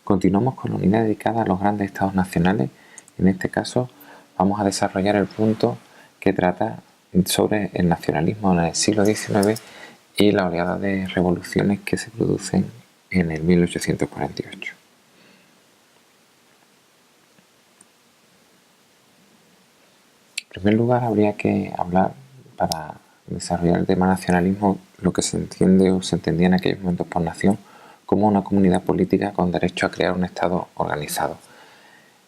Continuamos con la unidad dedicada a los grandes estados nacionales. En este caso vamos a desarrollar el punto que trata sobre el nacionalismo en el siglo XIX y la oleada de revoluciones que se producen en el 1848. En primer lugar, habría que hablar, para desarrollar el tema nacionalismo, lo que se entiende o se entendía en aquellos momentos por nación como una comunidad política con derecho a crear un Estado organizado.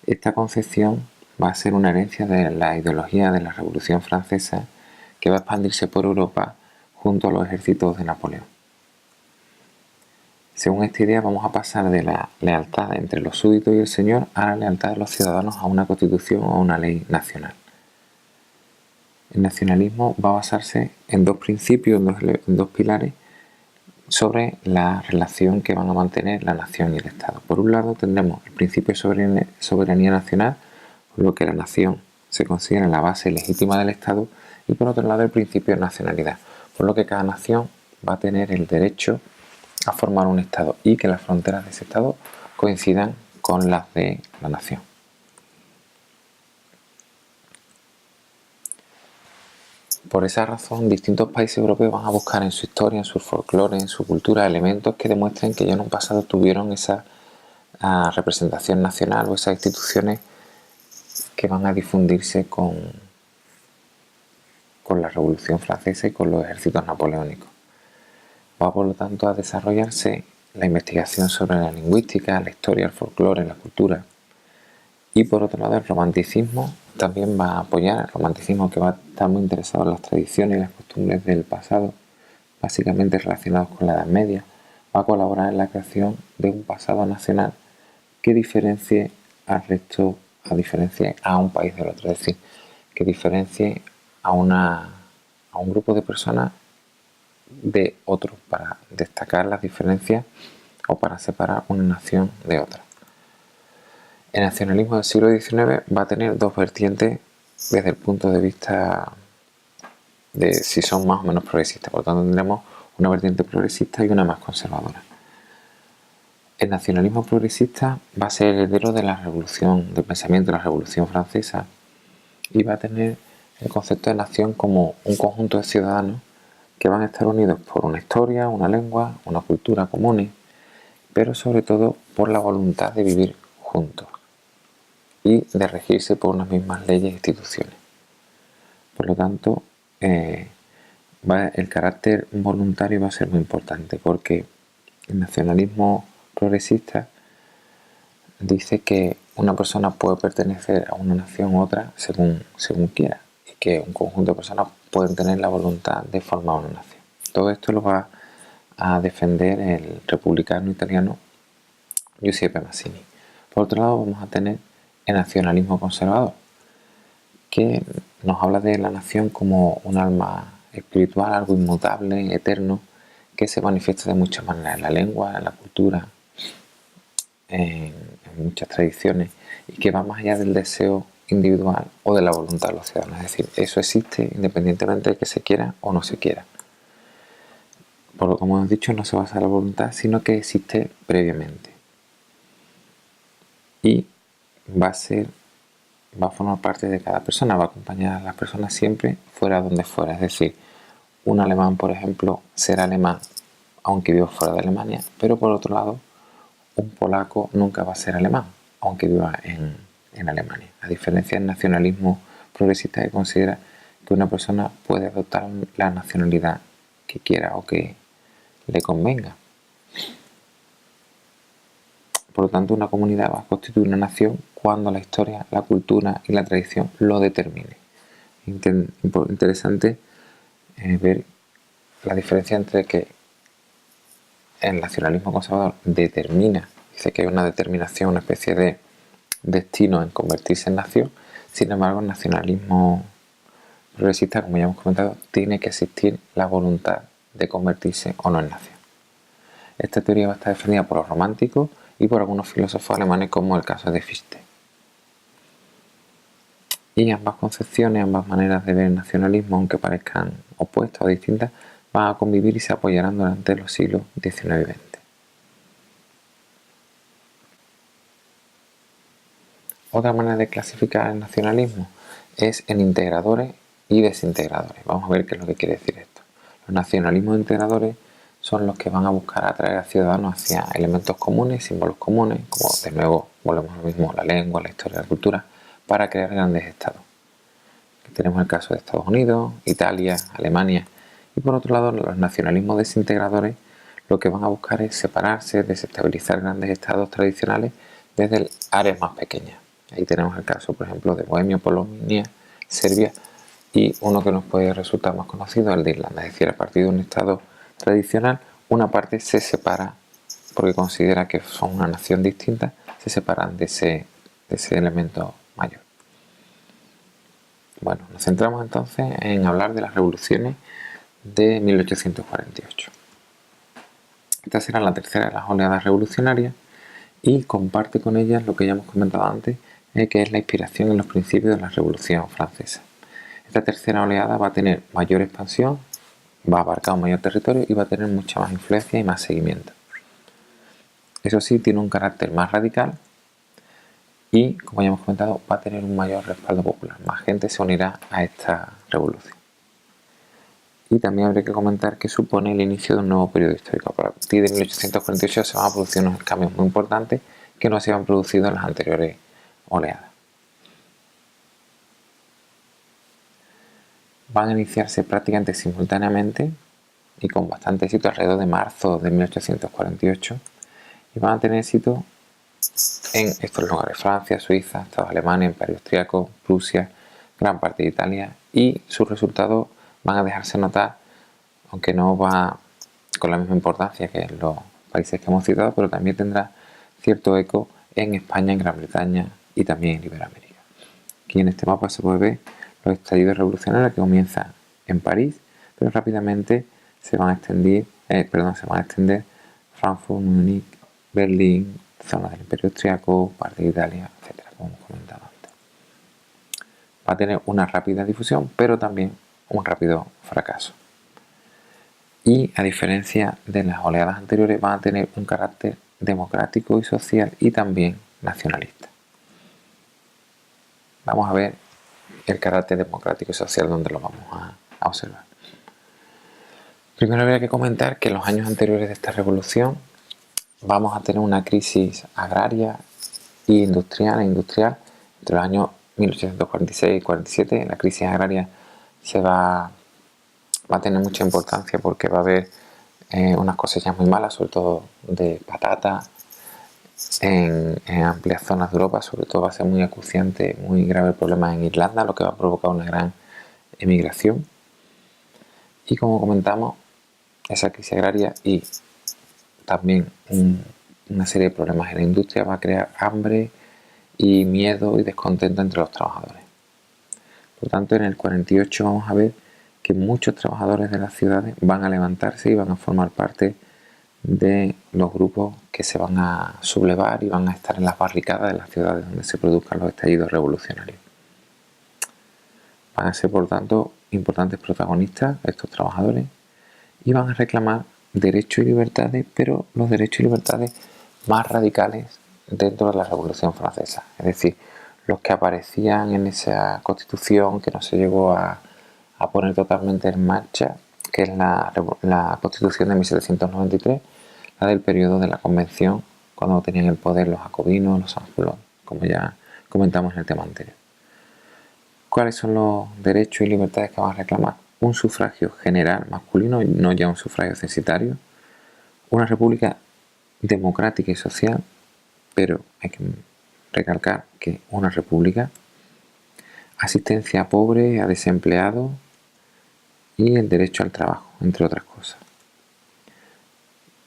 Esta concepción va a ser una herencia de la ideología de la Revolución Francesa, que va a expandirse por Europa junto a los ejércitos de Napoleón. Según esta idea, vamos a pasar de la lealtad entre los súbditos y el señor a la lealtad de los ciudadanos a una constitución o a una ley nacional. El nacionalismo va a basarse en dos principios, en dos pilares, sobre la relación que van a mantener la nación y el Estado. Por un lado tendremos el principio de soberanía nacional, por lo que la nación se considera la base legítima del Estado, y por otro lado el principio de nacionalidad, por lo que cada nación va a tener el derecho a formar un Estado y que las fronteras de ese Estado coincidan con las de la nación. Por esa razón, distintos países europeos van a buscar en su historia, en su folclore, en su cultura, elementos que demuestren que ya en un pasado tuvieron esa representación nacional o esas instituciones que van a difundirse con la Revolución Francesa y con los ejércitos napoleónicos. Va, por lo tanto, a desarrollarse la investigación sobre la lingüística, la historia, el folclore, la cultura. Y por otro lado, el romanticismo también va a apoyar, el romanticismo que va a estar muy interesado en las tradiciones y las costumbres del pasado, básicamente relacionados con la Edad Media. Va a colaborar en la creación de un pasado nacional que diferencie al resto, diferencie a un país del otro, es decir, que diferencie a un grupo de personas de otro, para destacar las diferencias o para separar una nación de otra. El nacionalismo del siglo XIX va a tener dos vertientes desde el punto de vista de si son más o menos progresistas. Por lo tanto, tendremos una vertiente progresista y una más conservadora. El nacionalismo progresista va a ser heredero de la revolución, del pensamiento de la Revolución Francesa, y va a tener el concepto de nación como un conjunto de ciudadanos que van a estar unidos por una historia, una lengua, una cultura comunes, pero sobre todo por la voluntad de vivir juntos y de regirse por unas mismas leyes e instituciones. Por lo tanto, el carácter voluntario va a ser muy importante, porque el nacionalismo progresista dice que una persona puede pertenecer a una nación u otra según quiera, y que un conjunto de personas pueden tener la voluntad de formar una nación. Todo esto lo va a defender el republicano italiano Giuseppe Mazzini. Por otro lado, vamos a tener el nacionalismo conservador, que nos habla de la nación como un alma espiritual, algo inmutable, eterno, que se manifiesta de muchas maneras en la lengua, en la cultura, en muchas tradiciones, y que va más allá del deseo individual o de la voluntad de los ciudadanos. Es decir, eso existe independientemente de que se quiera o no se quiera. Por lo que como hemos dicho, no se basa en la voluntad, sino que existe previamente. Y va a formar parte de cada persona, va a acompañar a las personas siempre fuera donde fuera. Es decir, un alemán, por ejemplo, será alemán aunque viva fuera de Alemania, pero por otro lado, un polaco nunca va a ser alemán aunque viva en Alemania. A diferencia del nacionalismo progresista, que considera que una persona puede adoptar la nacionalidad que quiera o que le convenga. Por lo tanto, una comunidad va a constituir una nación cuando la historia, la cultura y la tradición lo determine. Interesante ver la diferencia entre que el nacionalismo conservador determina, dice que hay una determinación, una especie de destino en convertirse en nación. Sin embargo, el nacionalismo progresista, como ya hemos comentado, tiene que existir la voluntad de convertirse o no en nación. Esta teoría va a estar defendida por los románticos y por algunos filósofos alemanes, como el caso de Fichte. Y ambas concepciones, ambas maneras de ver el nacionalismo, aunque parezcan opuestas o distintas, van a convivir y se apoyarán durante los siglos XIX y XX. Otra manera de clasificar el nacionalismo es en integradores y desintegradores. Vamos a ver qué es lo que quiere decir esto. Los nacionalismos integradores son los que van a buscar atraer a ciudadanos hacia elementos comunes, símbolos comunes, como de nuevo volvemos a lo mismo, la lengua, la historia, la cultura, para crear grandes estados. Tenemos el caso de Estados Unidos, Italia, Alemania. Y por otro lado, los nacionalismos desintegradores lo que van a buscar es separarse, desestabilizar grandes estados tradicionales desde áreas más pequeñas. Ahí tenemos el caso, por ejemplo, de Bohemia, Polonia, Serbia y uno que nos puede resultar más conocido, el de Irlanda. Es decir, a partir de un estado tradicional, una parte se separa porque considera que son una nación distinta, se separan de ese elemento mayor. Bueno, nos centramos entonces en hablar de las revoluciones de 1848. Esta será la tercera de las oleadas revolucionarias y comparte con ellas lo que ya hemos comentado antes, que es la inspiración en los principios de la Revolución Francesa. Esta tercera oleada va a tener mayor expansión, va a abarcar un mayor territorio y va a tener mucha más influencia y más seguimiento. Eso sí, tiene un carácter más radical y, como ya hemos comentado, va a tener un mayor respaldo popular. Más gente se unirá a esta revolución. Y también habría que comentar que supone el inicio de un nuevo periodo histórico. A partir de 1848 se van a producir unos cambios muy importantes que no se habían producido en las anteriores oleadas. Van a iniciarse prácticamente simultáneamente y con bastante éxito alrededor de marzo de 1848 y van a tener éxito en estos lugares: Francia, Suiza, Estados Alemania, Imperio Austriaco, Prusia, gran parte de Italia, y sus resultados van a dejarse notar, aunque no va con la misma importancia que en los países que hemos citado, pero también tendrá cierto eco en España, en Gran Bretaña y también en Iberoamérica. Aquí en este mapa se puede ver los estallidos revolucionarios que comienzan en París, pero rápidamente se van a extender Frankfurt, Múnich, Berlín, zonas del Imperio Austriaco, parte de Italia, etcétera, como hemos comentado antes. Va a tener una rápida difusión, pero también un rápido fracaso. Y a diferencia de las oleadas anteriores, van a tener un carácter democrático y social y también nacionalista. Vamos a ver el carácter democrático y social donde lo vamos a observar. Primero habría que comentar que en los años anteriores de esta revolución vamos a tener una crisis agraria e industrial entre los años 1846 y 47. La crisis agraria va a tener mucha importancia porque va a haber unas cosechas muy malas, sobre todo de patata, en amplias zonas de Europa. Sobre todo va a ser muy acuciante, muy grave el problema en Irlanda, lo que va a provocar una gran emigración. Y como comentamos, esa crisis agraria y también una serie de problemas en la industria va a crear hambre y miedo y descontento entre los trabajadores. Por tanto, en el 48 vamos a ver que muchos trabajadores de las ciudades van a levantarse y van a formar parte de los grupos que se van a sublevar y van a estar en las barricadas de las ciudades donde se produzcan los estallidos revolucionarios. Van a ser, por tanto, importantes protagonistas estos trabajadores y van a reclamar derechos y libertades, pero los derechos y libertades más radicales dentro de la Revolución Francesa. Es decir, los que aparecían en esa Constitución que no se llegó a poner totalmente en marcha, que es la Constitución de 1793, la del periodo de la Convención, cuando tenían el poder los jacobinos, los sans-culottes, como ya comentamos en el tema anterior. ¿Cuáles son los derechos y libertades que van a reclamar? Un sufragio general masculino, no ya un sufragio censitario, una república democrática y social, pero hay que recalcar que una república, asistencia a pobres, a desempleados y el derecho al trabajo, entre otras cosas.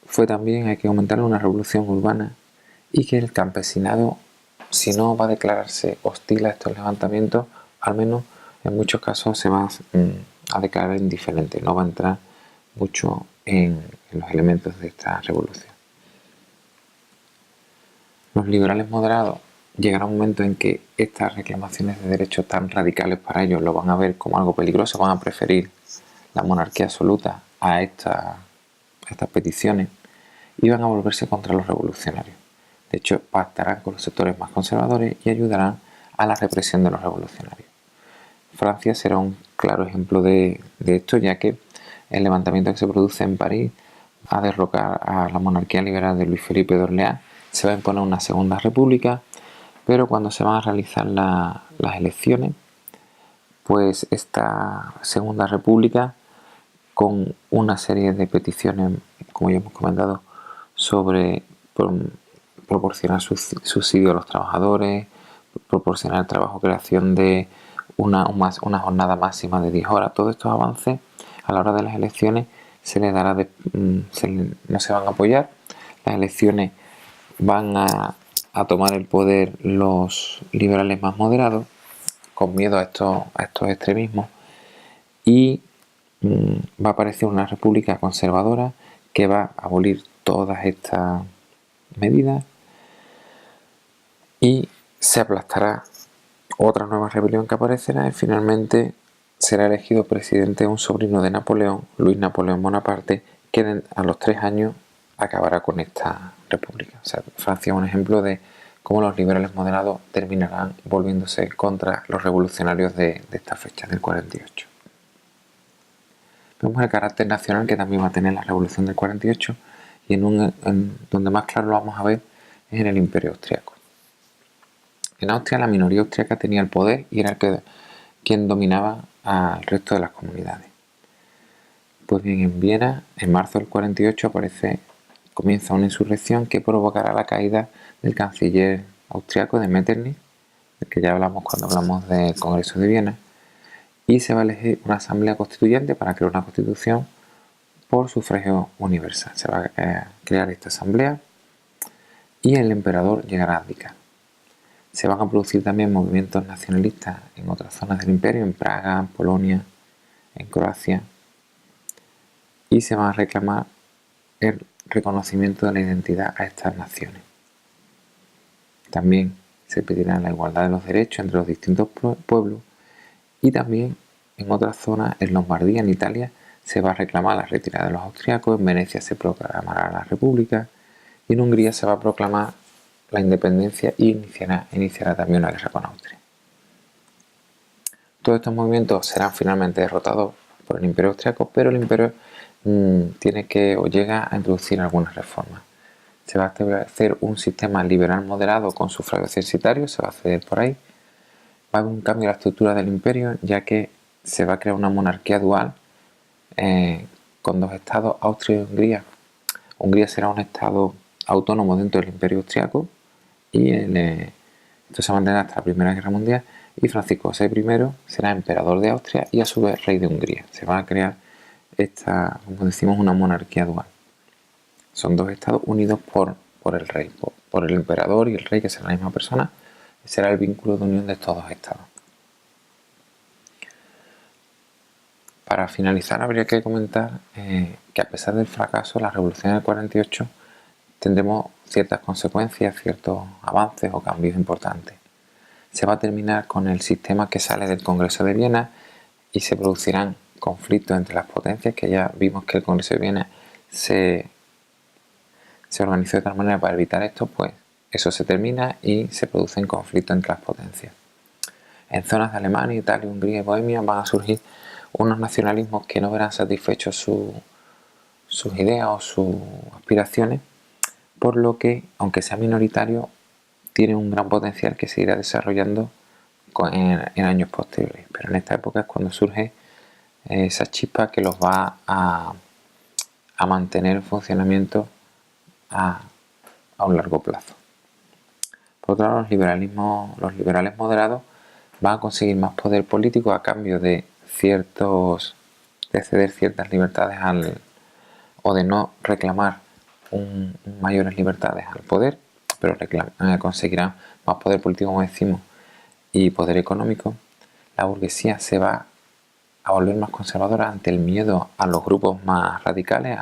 Fue también, hay que comentar, una revolución urbana y que el campesinado, si no va a declararse hostil a estos levantamientos, al menos en muchos casos se va a declarar indiferente, no va a entrar mucho en los elementos de esta revolución. Los liberales moderados llegará un momento en que estas reclamaciones de derechos tan radicales para ellos lo van a ver como algo peligroso, van a preferir la monarquía absoluta a estas peticiones y van a volverse contra los revolucionarios. De hecho, pactarán con los sectores más conservadores y ayudarán a la represión de los revolucionarios. Francia será un claro ejemplo de esto, ya que el levantamiento que se produce en París a derrocar a la monarquía liberal de Luis Felipe de Orleans se va a imponer una segunda república, pero cuando se van a realizar las elecciones, pues esta segunda república, con una serie de peticiones, como ya hemos comentado, sobre proporcionar subsidio a los trabajadores, proporcionar trabajo, creación de una jornada máxima de 10 horas, todos estos avances a la hora de las elecciones no se van a apoyar. Las elecciones van a tomar el poder los liberales más moderados, con miedo a estos extremismos, y va a aparecer una república conservadora que va a abolir todas estas medidas y se aplastará otra nueva rebelión que aparecerá, y finalmente será elegido presidente un sobrino de Napoleón, Luis Napoleón Bonaparte, que a los 3 años acabará con esta república. O sea, Francia es un ejemplo de cómo los liberales moderados terminarán volviéndose contra los revolucionarios de esta fecha, del 48. Vemos el carácter nacional que también va a tener la revolución del 48, y donde más claro lo vamos a ver es en el Imperio Austriaco. En Austria la minoría austríaca tenía el poder y era quien dominaba al resto de las comunidades. Pues bien, en Viena, en marzo del 48, comienza una insurrección que provocará la caída del canciller austriaco de Metternich, del que ya hablamos cuando hablamos del Congreso de Viena, y se va a elegir una asamblea constituyente para crear una constitución por sufragio universal. Se va a crear esta asamblea y el emperador llegará a abdicar. Se van a producir también movimientos nacionalistas en otras zonas del imperio, en Praga, en Polonia, en Croacia, y se va a reclamar el reconocimiento de la identidad a estas naciones. También se pedirá la igualdad de los derechos entre los distintos pueblos, y también en otras zonas, en Lombardía, en Italia, se va a reclamar la retirada de los austriacos, en Venecia se proclamará la república, y en Hungría se va a proclamar la independencia y iniciará también una guerra con Austria. Todos estos movimientos serán finalmente derrotados por el Imperio Austriaco, pero el Imperio llega a introducir algunas reformas. Se va a establecer un sistema liberal moderado con sufragio censitario, se va a acceder por ahí. Va a haber un cambio en la estructura del imperio, ya que se va a crear una monarquía dual con 2 estados, Austria y Hungría. Hungría será un estado autónomo dentro del Imperio Austriaco, y esto se mantendrá hasta la Primera Guerra Mundial, y Francisco José I será emperador de Austria y a su vez rey de Hungría. Se va a crear como decimos, una monarquía dual. Son 2 estados unidos por el rey, por el emperador y el rey, que será la misma persona. Será el vínculo de unión de estos 2 estados. Para finalizar, habría que comentar que a pesar del fracaso, la revolución del 48 tendremos ciertas consecuencias, ciertos avances o cambios importantes. Se va a terminar con el sistema que sale del Congreso de Viena y se producirán conflictos entre las potencias, que ya vimos que el Congreso de Viena se organizó de tal manera para evitar esto. Pues eso se termina y se producen conflictos entre las potencias. En zonas de Alemania, Italia, Hungría y Bohemia van a surgir unos nacionalismos que no verán satisfechos sus ideas o sus aspiraciones, por lo que, aunque sea minoritario, tiene un gran potencial que se irá desarrollando en años posteriores. Pero en esta época es cuando surge esa chispa que los va a mantener en funcionamiento a un largo plazo. Por otro lado, los liberales moderados van a conseguir más poder político a cambio de ceder ciertas libertades o de no reclamar mayores libertades al poder, pero conseguirán más poder político, como decimos, y poder económico. La burguesía se va a volver más conservadora ante el miedo a los grupos más radicales,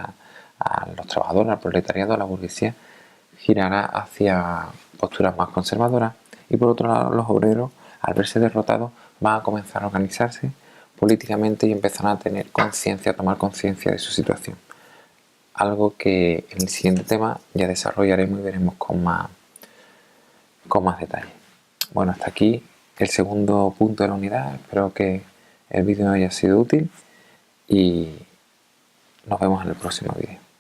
a los trabajadores, al proletariado. La burguesía girará hacia posturas más conservadoras, y por otro lado los obreros, al verse derrotados, van a comenzar a organizarse políticamente y empezarán a tener conciencia, a tomar conciencia de su situación. Algo que en el siguiente tema ya desarrollaremos y veremos con más detalle. Bueno, hasta aquí el segundo punto de la unidad. Espero que el vídeo haya sido útil y nos vemos en el próximo vídeo.